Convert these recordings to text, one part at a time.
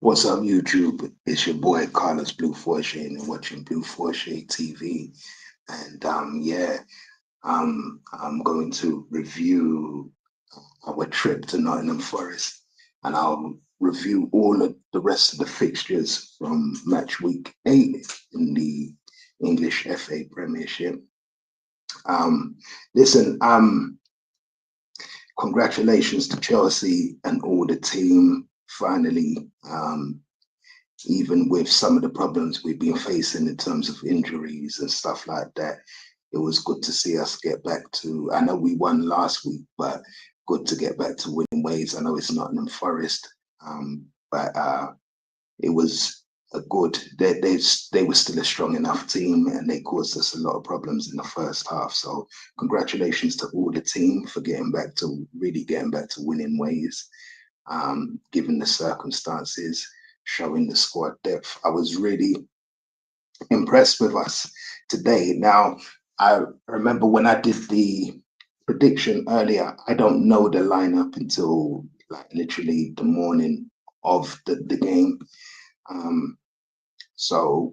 What's up, YouTube? It's your boy Carlos Blue Forte, and you're watching Blue Forte TV. And yeah, I'm going to review our trip to Nottingham Forest, and I'll review all of the rest of the fixtures from Matchweek 8 in the English FA Premiership. Um, listen, congratulations to Chelsea and all the team. Finally, even with some of the problems we've been facing in terms of injuries and stuff like that, it was good to see us get back to. I know we won last week, but good to get back to winning ways. I know it's Nottingham Forest, but it was a good. They were still a strong enough team, and they caused us a lot of problems in the first half. So congratulations to all the team for getting back to winning ways, given the circumstances, showing the squad depth. I was really impressed with us today. Now, I remember when I did the prediction earlier, I don't know the lineup until like literally the morning of the game. Um, so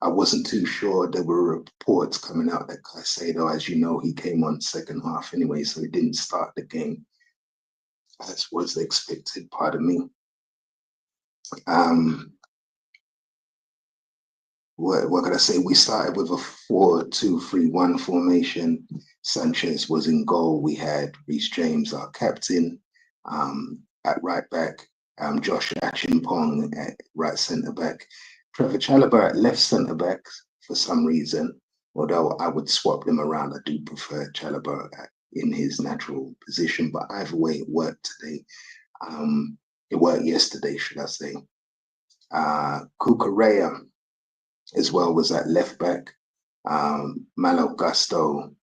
I wasn't too sure. There were reports coming out that Caicedo, as you know, he came on second half anyway, so he didn't start the game as was expected, pardon me. Um, what can I say? We started with a 4-2-3-1 formation. Sanchez was in goal. We had Reece James, our captain, at right back. Josh Achimpong at right centre back. Trevor Chalobah at left centre back for some reason. Although I would swap them around, I do prefer Chalobah in his natural position. But either way, it worked today. It worked yesterday, should I say? Cucurella as well was at left back. Malo Gusto,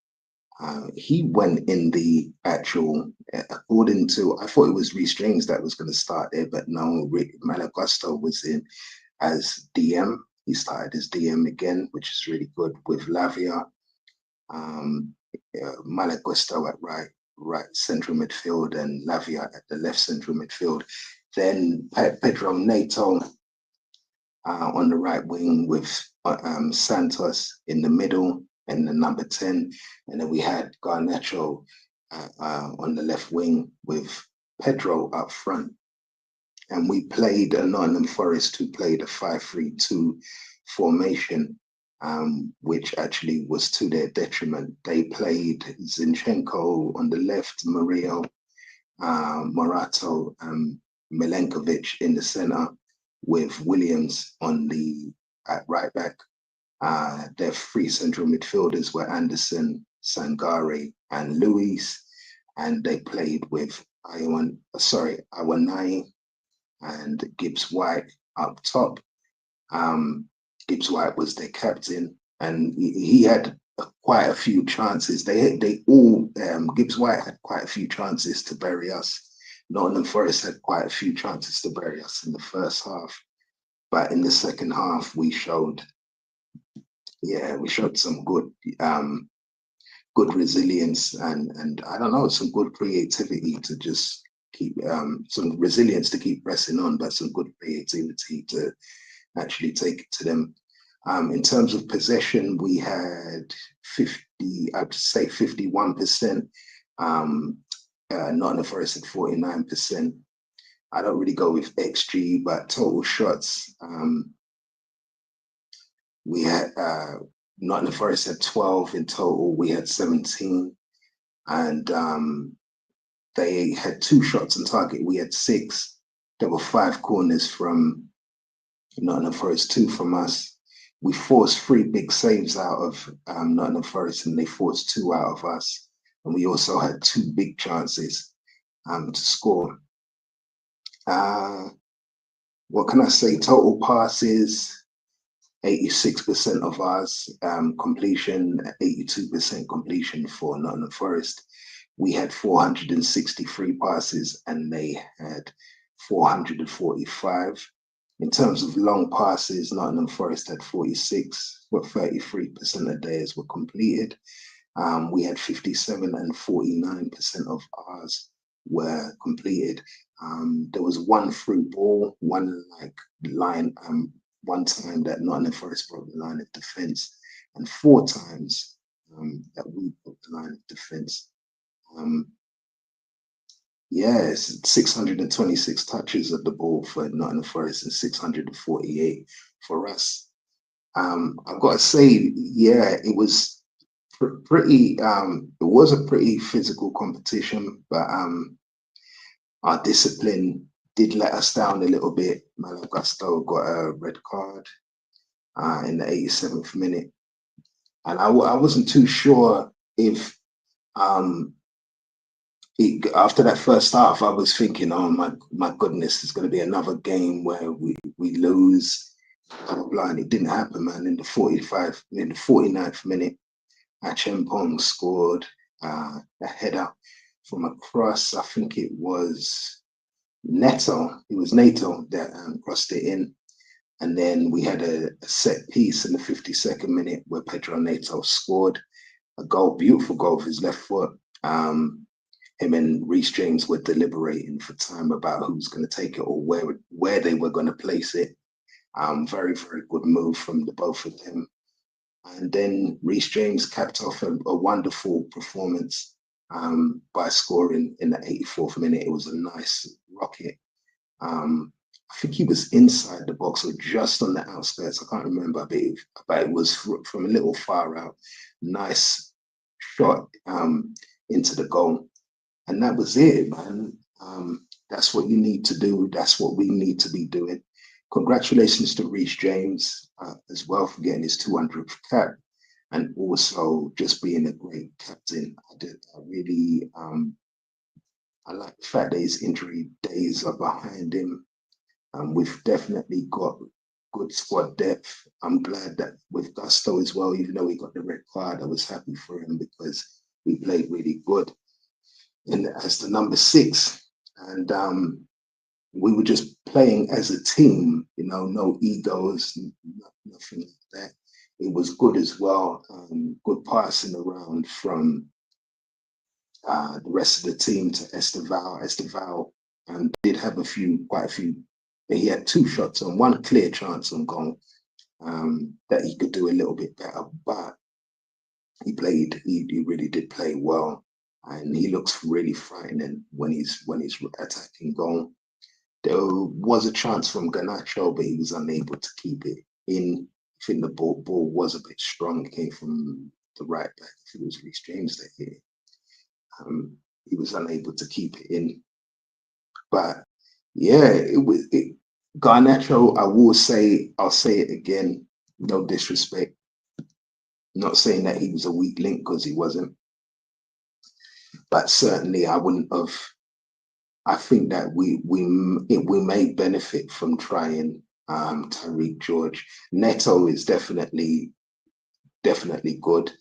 he went in the actual, according to, I thought it was Reece James that was going to start there, but no, Malo Gusto was in as DM. He started as DM again, which is really good with Lavia. Malo Gusto at right central midfield and Lavia at the left central midfield. Then Pedro Neto on the right wing with Santos in the middle and the number 10. And then we had Garnacho on the left wing with Pedro up front. And we played a Nottingham Forest who played a 5-3-2 formation, which actually was to their detriment. They played Zinchenko on the left, Murillo, Morato, and Milenkovic in the center, with Williams on the at right back. Their three central midfielders were Anderson, Sangare, and Luis, and they played with Iwanai and Gibbs White up top. Gibbs White was their captain, and he had quite a few chances. They all Gibbs White had quite a few chances to bury us. Nottingham Forest had quite a few chances to bury us in the first half, but in the second half we showed some good resilience and I don't know, some good creativity to just keep some resilience to keep pressing on, but some good creativity to actually take it to them. In terms of possession, we had 51%. Nottingham Forest at 49%. I don't really go with XG, but total shots. We had Nottingham Forest had 12 in total. We had 17, and they had 2 shots on target. We had 6. There were 5 corners from Nottingham Forest, 2 from us. We forced 3 big saves out of Nottingham Forest, and they forced 2 out of us. And we also had 2 big chances to score. What can I say? Total passes, 86% of ours, completion, 82% completion for Nottingham Forest. We had 463 passes and they had 445. In terms of long passes, Nottingham Forest had 46, but 33% of theirs were completed. We had 57 and 49% of ours were completed. There was one through ball, one time that Nottingham Forest broke the line of defence, and 4 times that we broke the line of defence. Yes, 626 touches of the ball for Nottingham Forest and 648 for us. I've got to say, yeah, it was pretty. It was a pretty physical competition, but our discipline did let us down a little bit. Mal Augusto got a red card in the 87th minute, and I wasn't too sure if after that first half, I was thinking, oh my goodness, there's going to be another game where we lose. And it didn't happen, man. In the 49th minute, Achempong scored a header from across. I think it was Neto. It was Neto that crossed it in. And then we had a set piece in the 52nd minute where Pedro Neto scored a goal, beautiful goal with his left foot. Him and Reece James were deliberating for time about who's going to take it or where they were going to place it. Very, very good move from the both of them. And then Reece James capped off a wonderful performance by scoring in the 84th minute. It was a nice rocket. I think he was inside the box or just on the outskirts. I can't remember, but it was from a little far out. Nice shot into the goal. And that was it, man. That's what you need to do. That's what we need to be doing. Congratulations to Reece James as well for getting his 200th cap and also just being a great captain. I like the fact that his injury days are behind him. We've definitely got good squad depth. I'm glad that with Gusto as well, even though he got the red card, I was happy for him because we played really good. And as the number 6, and we were just playing as a team, no egos, nothing like that. It was good as well, good passing around from the rest of the team to Esteval. Esteval did have quite a few. He had 2 shots on, 1 clear chance on goal that he could do a little bit better, but he really did play well. And he looks really frightening when he's attacking goal. There was a chance from Garnacho, but he was unable to keep it in. I think the ball was a bit strong. It came from the right back. I think it was Reece James that hit it. He was unable to keep it in. But yeah, Garnacho, I'll say it again, no disrespect. Not saying that he was a weak link because he wasn't. But certainly I wouldn't have. I think that we may benefit from trying Tariq George. Neto is definitely good.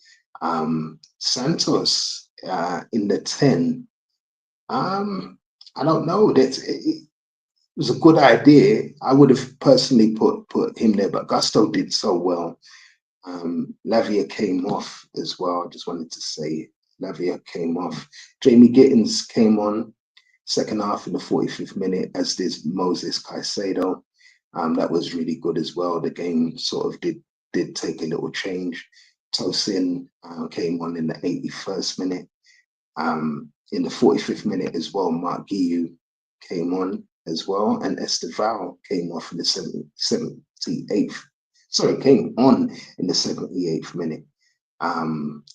Santos in the 10. I don't know. It was a good idea. I would have personally put him there, but Gusto did so well. Lavia came off as well. I just wanted to say Lavia came off. Jamie Gittins came on second half in the 45th minute, as did Moses Caicedo. That was really good as well. The game sort of did take a little change. Tosin came on in the 81st minute. In the 45th minute as well, Mark Guiu came on as well, and Esteval came off in the 78th. Sorry, came on in the 78th minute.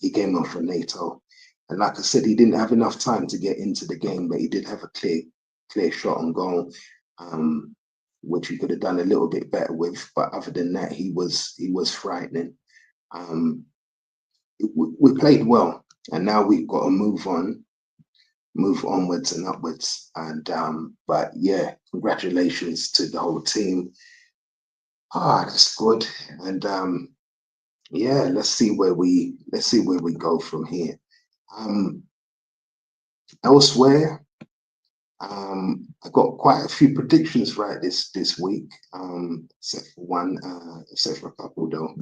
He came on for Nato. And like I said, he didn't have enough time to get into the game, but he did have a clear shot on goal, which he could have done a little bit better with. But other than that, he was frightening. We played well, and now we've got to move onwards and upwards. And but yeah, congratulations to the whole team. That's good. And yeah, let's see where we go from here. Elsewhere, I got quite a few predictions right this week, except for a couple though.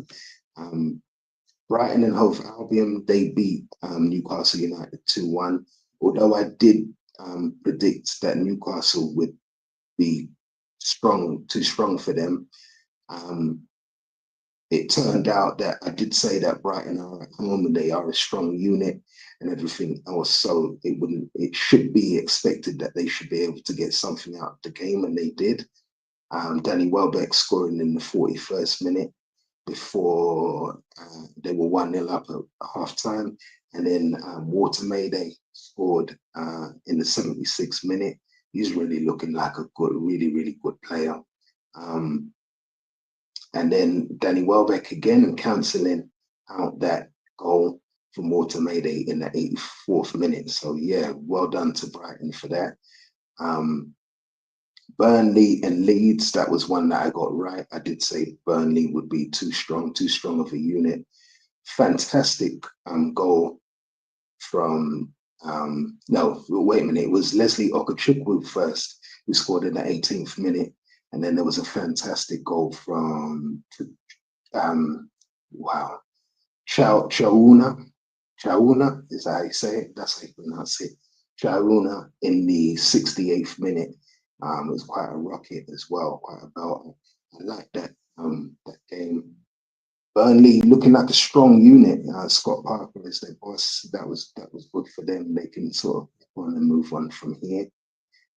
Brighton and Hove Albion, they beat Newcastle United 2-1. Although I did predict that Newcastle would be too strong for them. It turned out that I did say that Brighton are at home and they are a strong unit and everything else. So it should be expected that they should be able to get something out of the game, and they did. Danny Welbeck scoring in the 41st minute before they were 1-0 up at half time. And then Walter Mayday scored in the 76th minute. He's really looking like a really good player. And then Danny Welbeck again cancelling out that goal from Walter Mayday in the 84th minute. So yeah, well done to Brighton for that. Burnley and Leeds, that was one that I got right. I did say Burnley would be too strong of a unit. Fantastic goal from, no, wait a minute, it was Leslie Okachukwu first, who scored in the 18th minute. And then there was a fantastic goal from, wow, Chauna, is that how you say it? That's how you pronounce it. Chauna in the 68th minute. It was quite a rocket as well, quite a belt. I like that game. Burnley looking like a strong unit. Scott Parker is their boss. That was good for them. They can sort of want to move on from here.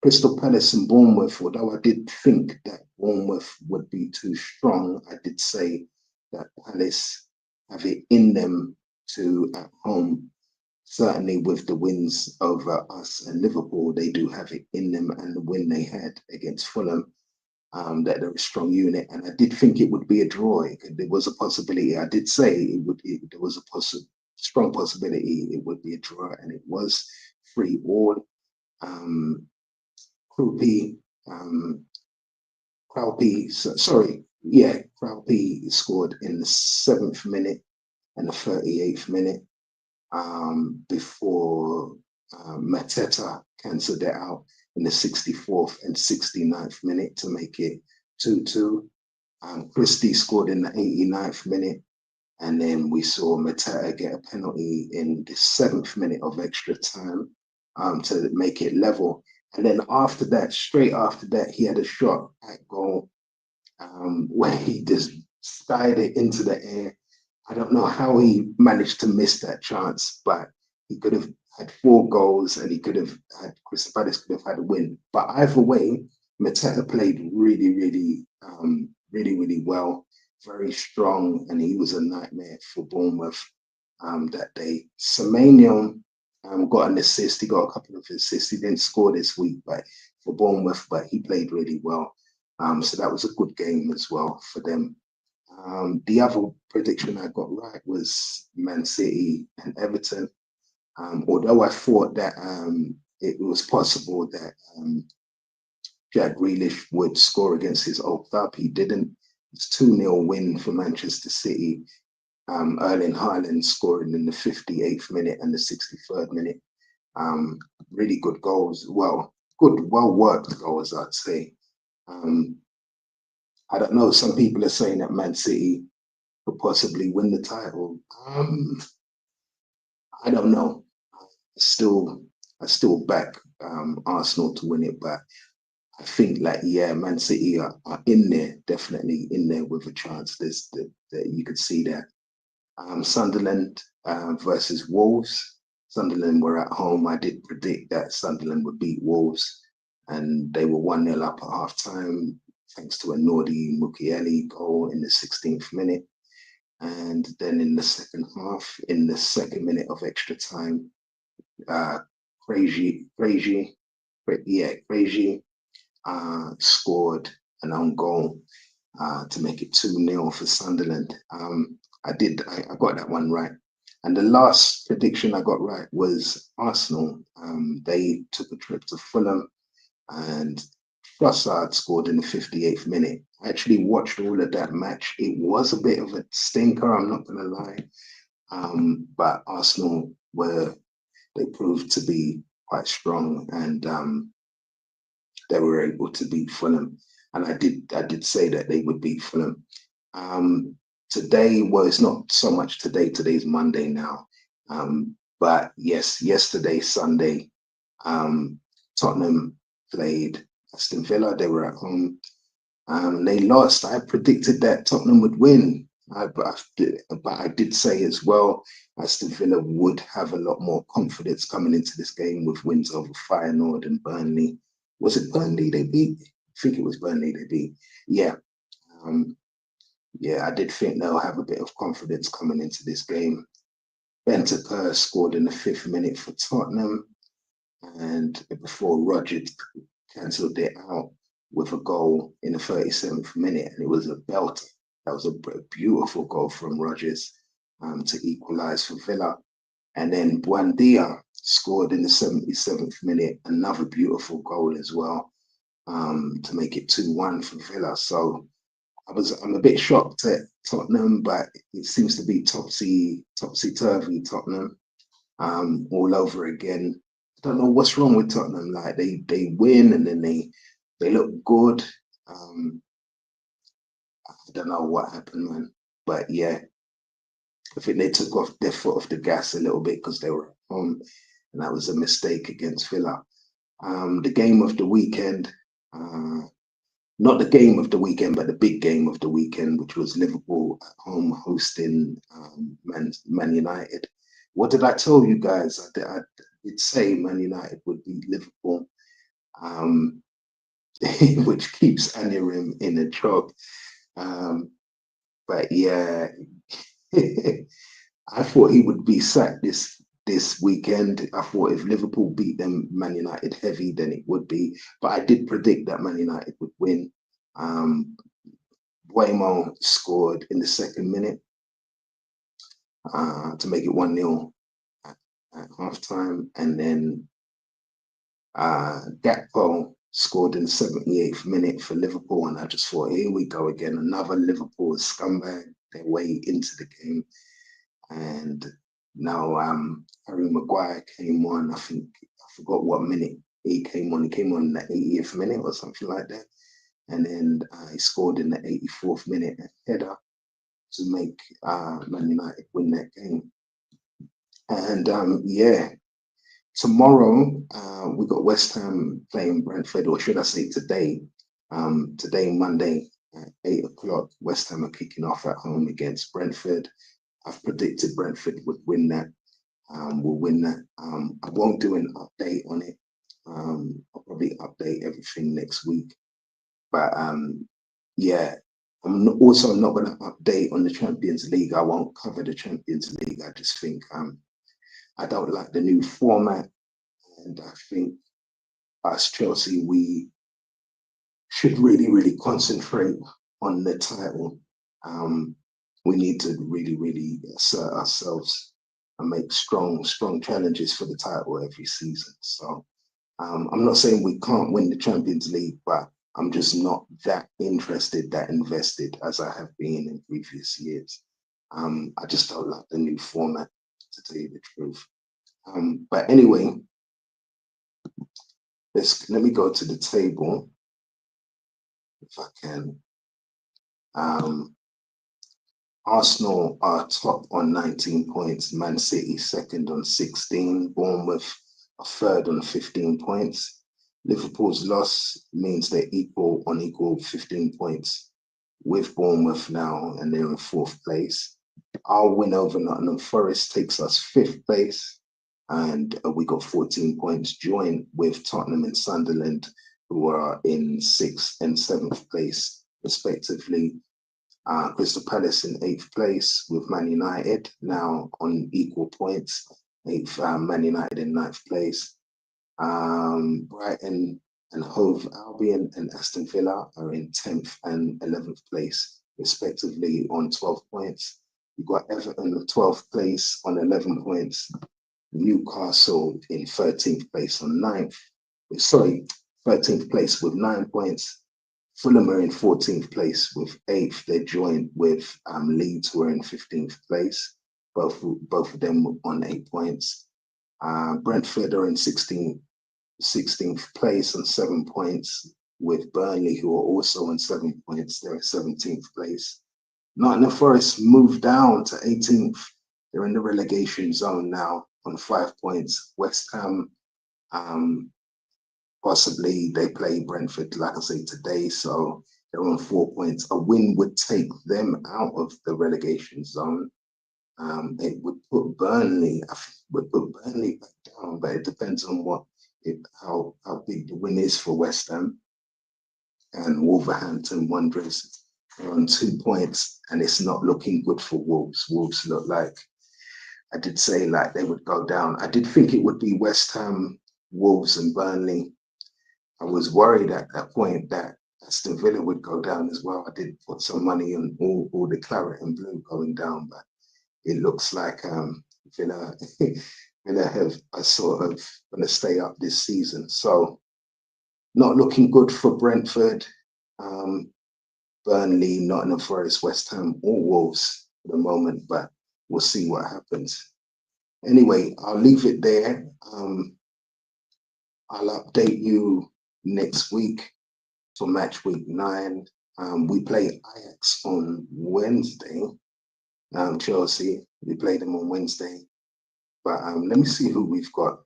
Crystal Palace and Bournemouth, although I did think that Bournemouth would be too strong, I did say that Palace have it in them to, at home, certainly with the wins over us and Liverpool, they do have it in them, and the win they had against Fulham, that they're a strong unit. And I did think it would be a draw. There was a possibility. I did say there was a strong possibility it would be a draw, and it was 3-3. Kraupe scored in the 7th minute and the 38th minute before Mateta cancelled it out in the 64th and 69th minute to make it 2-2. Christie scored in the 89th minute, and then we saw Mateta get a penalty in the 7th minute of extra time to make it level. And then after that, straight after that, he had a shot at goal where he just skied it into the air. I don't know how he managed to miss that chance, but he could have had 4 goals and he could have had, Crystal Palace could have had a win. But either way, Mateta played really well, very strong, and he was a nightmare for Bournemouth that day. Semenyo got an assist. He got a couple of assists. He didn't score this week, but for Bournemouth, but he played really well. So that was a good game as well for them. The other prediction I got right was Man City and Everton. Although I thought that it was possible that Jack Grealish would score against his old club, he didn't. It's 2-0 win for Manchester City. Erling Haaland scoring in the 58th minute and the 63rd minute. Really good goals. Well worked goals, I'd say. I don't know. Some people are saying that Man City could possibly win the title. I don't know. I still back Arsenal to win it, but I think Man City are in there, definitely in there with a chance. There's that you could see that. Sunderland versus Wolves. Sunderland were at home. I did predict that Sunderland would beat Wolves, and they were 1-0 up at half time, thanks to a Nordi Mukiele goal in the 16th minute. And then in the second half, in the 2nd minute of extra time, Crazy scored an own goal to make it 2-0 for Sunderland. I got that one right. And the last prediction I got right was Arsenal. They took a trip to Fulham, and Trossard scored in the 58th minute. I actually watched all of that match. It was a bit of a stinker, I'm not going to lie. But Arsenal they proved to be quite strong, and they were able to beat Fulham. And I did say that they would beat Fulham. Today, well, it's not so much today. Today's Monday now. But yes, yesterday, Sunday, Tottenham played Aston Villa. They were at home. They lost. I predicted that Tottenham would win. But I did say as well, Aston Villa would have a lot more confidence coming into this game with wins over Feyenoord and Burnley. Was it Burnley they beat? I think it was Burnley they beat. Yeah. Um, yeah, I did think they'll have a bit of confidence coming into this game. Bentancur scored in the 5th minute for Tottenham, and before Rodgers cancelled it out with a goal in the 37th minute, and it was a belter. That was a beautiful goal from Rodgers to equalise for Villa. And then Buendia scored in the 77th minute, another beautiful goal as well to make it 2-1 for Villa. So I'm a bit shocked at Tottenham, but it seems to be topsy turvy Tottenham all over again. I don't know what's wrong with Tottenham. Like they win and then they look good. I don't know what happened, man. But yeah, I think they took off their foot off the gas a little bit because they were at home, and that was a mistake against Villa. The game of the weekend, not the game of the weekend, but the big game of the weekend, which was Liverpool at home hosting Man United. What did I tell you guys? I did say Man United would beat Liverpool, which keeps Anirim in a job. But yeah, I thought he would be sacked this weekend. I thought if Liverpool beat them Man United heavy, then it would be. But I did predict that Man United would win. Buemo scored in the 2nd minute to make it 1-0 at halftime, and then Gakpo scored in the 78th minute for Liverpool, and I just thought, here we go again, another Liverpool scumbag their way into the game. And now Harry Maguire came on. I think I forgot what minute he came on. He came on in the 80th minute or something like that, and then he scored in the 84th minute a header to make Man United win that game. And yeah, tomorrow we got West Ham playing Brentford, or should I say today? Today, Monday at 8 o'clock, West Ham are kicking off at home against Brentford. I've predicted Brentford would win that. Will win that. I won't do an update on it. I'll probably update everything next week. But yeah, I'm also not going to update on the Champions League. I won't cover the Champions League. I just think I don't like the new format, and I think us Chelsea, we should really concentrate on the title. We need to really assert ourselves and make strong challenges for the title every season. So I'm not saying we can't win the Champions League, but I'm just not that interested, that invested as I have been in previous years. I just don't like the new format, to tell you the truth. But anyway, let me go to the table if I can. Arsenal are top on 19 points, Man City second on 16, Bournemouth are third on 15 points. Liverpool's loss means they're equal 15 points with Bournemouth now, and they're in 4th place. Our win over Nottingham Forest takes us 5th place, and we got 14 points, joint with Tottenham and Sunderland, who are in 6th and 7th place, respectively. Crystal Palace in 8th place with Man United now on equal points. 8th, Man United in 9th place. Brighton and Hove Albion and Aston Villa are in 10th and 11th place, respectively, on 12 points. You've got Everton in 12th place on 11 points. Newcastle in 13th place on 13th place with 9 points. Fulham are in 14th place with 8th. They're joined with Leeds, who are in 15th place, both of them on 8 points. Brentford are in 16th place on 7 points, with Burnley, who are also on 7 points. They're in 17th place. Nottingham Forest moved down to 18th. They're in the relegation zone now on 5 points. West Ham Possibly they play Brentford, like I say, today, so they're on 4 points. A win would take them out of the relegation zone. It would put Burnley, I think, would put Burnley back down, but it depends on how big the win is for West Ham. And Wolverhampton Wanderers are on 2 points, and it's not looking good for Wolves. Wolves look like, I did say like they would go down. I did think it would be West Ham, Wolves, and Burnley. I was worried at that point that Aston Villa would go down as well. I did put some money on all the claret and blue going down, but it looks like Villa Villa are sort of going to stay up this season. So not looking good for Brentford, Burnley, Nottingham Forest, West Ham, or Wolves for the moment, but we'll see what happens. Anyway, I'll leave it there. I'll update you next week for match week 9. We play Ajax on Wednesday. Chelsea, we play them on Wednesday. But let me see who we've got.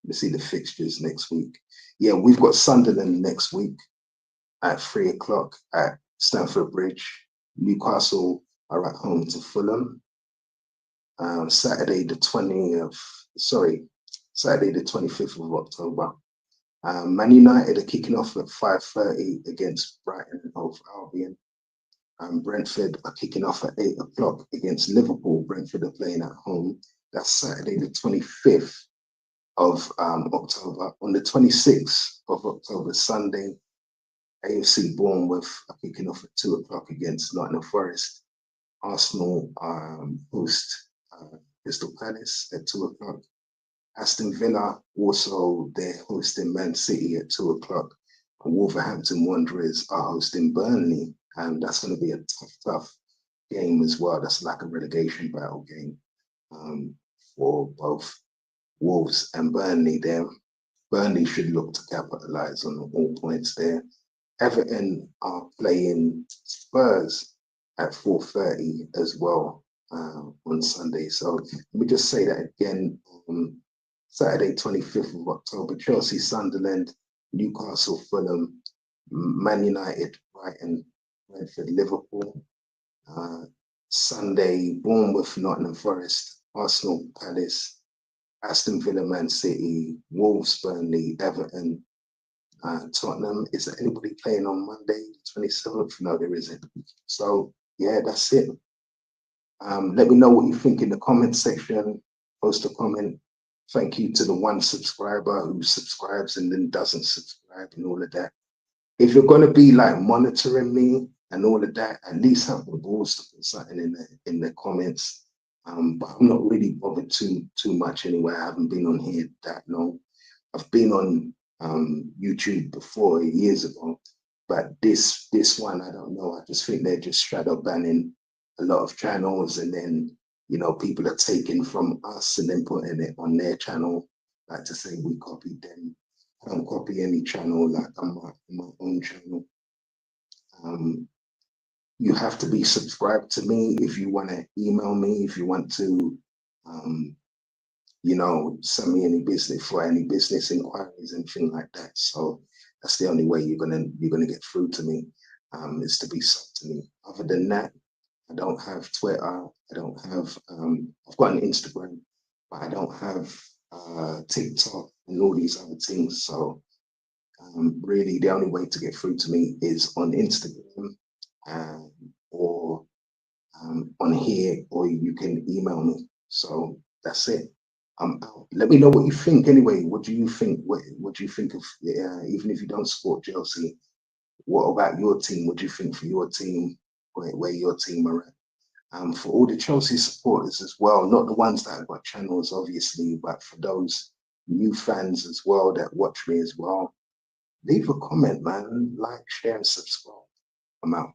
Let's see the fixtures next week. Yeah, we've got Sunderland next week at 3 o'clock at Stamford Bridge. Newcastle are at home to Fulham. Saturday the 25th of October. Man United are kicking off at 5:30 against Brighton and Hove Albion. Brentford are kicking off at 8 o'clock against Liverpool. Brentford are playing at home. That's Saturday the 25th of October. On the 26th of October, Sunday, AFC Bournemouth are kicking off at 2 o'clock against Nottingham Forest. Arsenal host Crystal Palace at 2 o'clock. Aston Villa also, they're hosting Man City at 2 o'clock. Wolverhampton Wanderers are hosting Burnley, and that's going to be a tough game as well. That's like a relegation battle game for both Wolves and Burnley there. Burnley should look to capitalize on all points there. Everton are playing Spurs at 4:30 as well on Sunday. So let me just say that again. Saturday, 25th of October, Chelsea, Sunderland, Newcastle, Fulham, Man United, Brighton, Brentford, Liverpool. Sunday, Bournemouth, Nottingham Forest, Arsenal, Palace, Aston Villa, Man City, Wolves, Burnley, Everton, Tottenham. Is there anybody playing on Monday, 27th? No, there isn't. So, yeah, that's it. Let me know what you think in the comment section. Post a comment. Thank you to the one subscriber who subscribes and then doesn't subscribe and all of that. If you're going to be like monitoring me and all of that, at least have the balls to put something in the comments. But I'm not really bothered too much anyway. I haven't been on here that long. I've been on YouTube before years ago, but this one, I don't know. I just think they're just shadow banning a lot of channels, and then people are taking from us and then putting it on their channel, like to say we copied them. I don't copy any channel, like I'm my own channel. You have to be subscribed to me if you want to email me, if you want to send me any business inquiries and things like that. So that's the only way you're gonna get through to me, is to be sub to me. Other than that, I don't have Twitter. I don't have I've got an Instagram, but I don't have TikTok and all these other things. So really the only way to get through to me is on Instagram or on here, or you can email me. So that's it. I'm out. Let me know what you think anyway. What do you think? What do you think of, even if you don't support Chelsea, what about your team? What do you think for your team, where your team are at? For all the Chelsea supporters as well, not the ones that have got channels, obviously, but for those new fans as well that watch me as well, leave a comment, man. Like, share, and subscribe. I'm out.